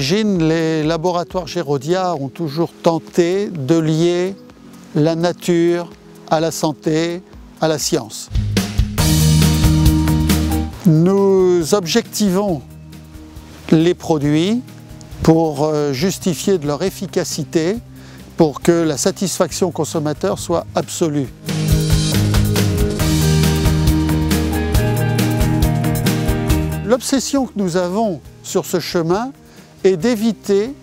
l'origine, les laboratoires Gerodia ont toujours tenté de lier la nature à la santé, à la science. Nous objectivons les produits pour justifier de leur efficacité, pour que la satisfaction consommateur soit absolue. L'obsession que nous avons sur ce chemin est d'éviter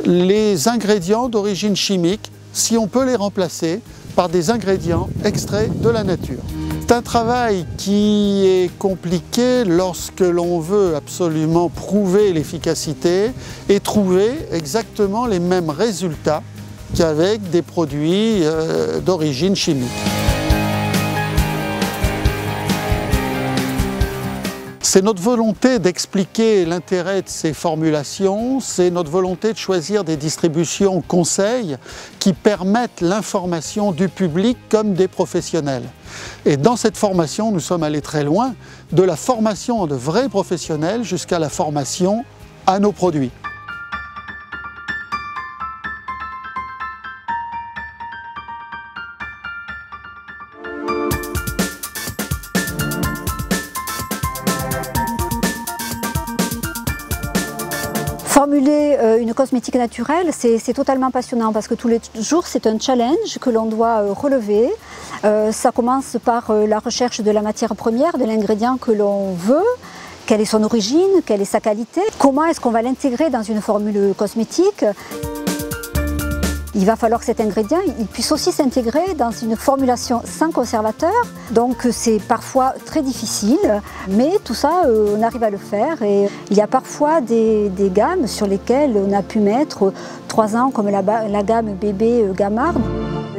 les ingrédients d'origine chimique, si on peut les remplacer par des ingrédients extraits de la nature. C'est un travail qui est compliqué lorsque l'on veut absolument prouver l'efficacité et trouver exactement les mêmes résultats qu'avec des produits d'origine chimique. C'est notre volonté d'expliquer l'intérêt de ces formulations, c'est notre volonté de choisir des distributions conseils qui permettent l'information du public comme des professionnels. Et dans cette formation, nous sommes allés très loin, de la formation de vrais professionnels jusqu'à la formation à nos produits. Formuler une cosmétique naturelle, c'est totalement passionnant parce que tous les jours, c'est un challenge que l'on doit relever. Ça commence par la recherche de la matière première, de l'ingrédient que l'on veut, quelle est son origine, quelle est sa qualité, comment est-ce qu'on va l'intégrer dans une formule cosmétique. Il va falloir que cet ingrédient il puisse aussi s'intégrer dans une formulation sans conservateur. Donc c'est parfois très difficile, mais tout ça, on arrive à le faire. Et il y a parfois des gammes sur lesquelles on a pu mettre 3 ans, comme la gamme bébé Gamard,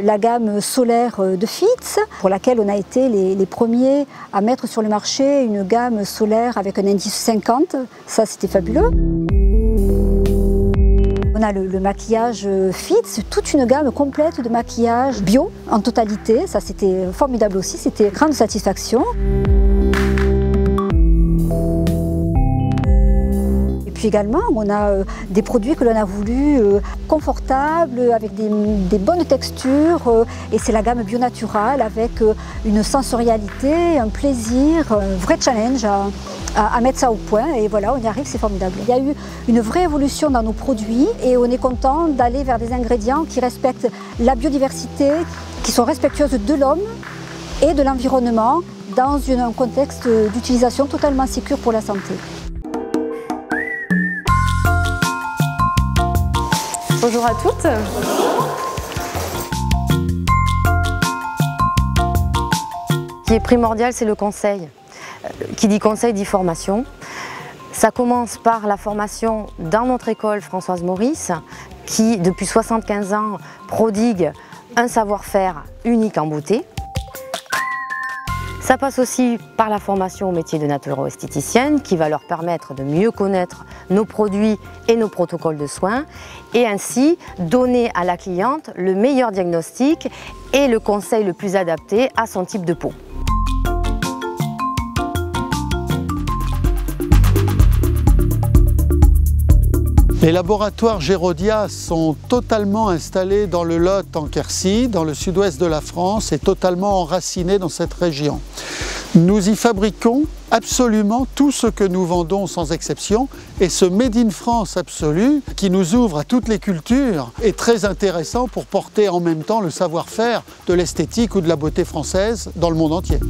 la gamme solaire de Fitz, pour laquelle on a été les premiers à mettre sur le marché une gamme solaire avec un indice 50. Ça, c'était fabuleux. On a le maquillage Fitz, toute une gamme complète de maquillage bio en totalité. Ça, c'était formidable aussi, c'était grande satisfaction. Et puis également, on a des produits que l'on a voulu confortables, avec des bonnes textures. Et c'est la gamme Bio Natural avec une sensorialité, un plaisir, un vrai challenge à mettre ça au point, et voilà, on y arrive, c'est formidable. Il y a eu une vraie évolution dans nos produits et on est content d'aller vers des ingrédients qui respectent la biodiversité, qui sont respectueuses de l'homme et de l'environnement dans un contexte d'utilisation totalement sécure pour la santé. Bonjour à toutes. Ce qui est primordial, c'est le conseil. Qui dit conseil dit formation. Ça commence par la formation dans notre école Françoise Maurice, qui depuis 75 ans prodigue un savoir-faire unique en beauté. Ça passe aussi par la formation au métier de naturo-esthéticienne qui va leur permettre de mieux connaître nos produits et nos protocoles de soins et ainsi donner à la cliente le meilleur diagnostic et le conseil le plus adapté à son type de peau. Les laboratoires Gerodia sont totalement installés dans le Lot en Quercy, dans le sud-ouest de la France, et totalement enracinés dans cette région. Nous y fabriquons absolument tout ce que nous vendons sans exception, et ce Made in France absolu, qui nous ouvre à toutes les cultures, est très intéressant pour porter en même temps le savoir-faire de l'esthétique ou de la beauté française dans le monde entier.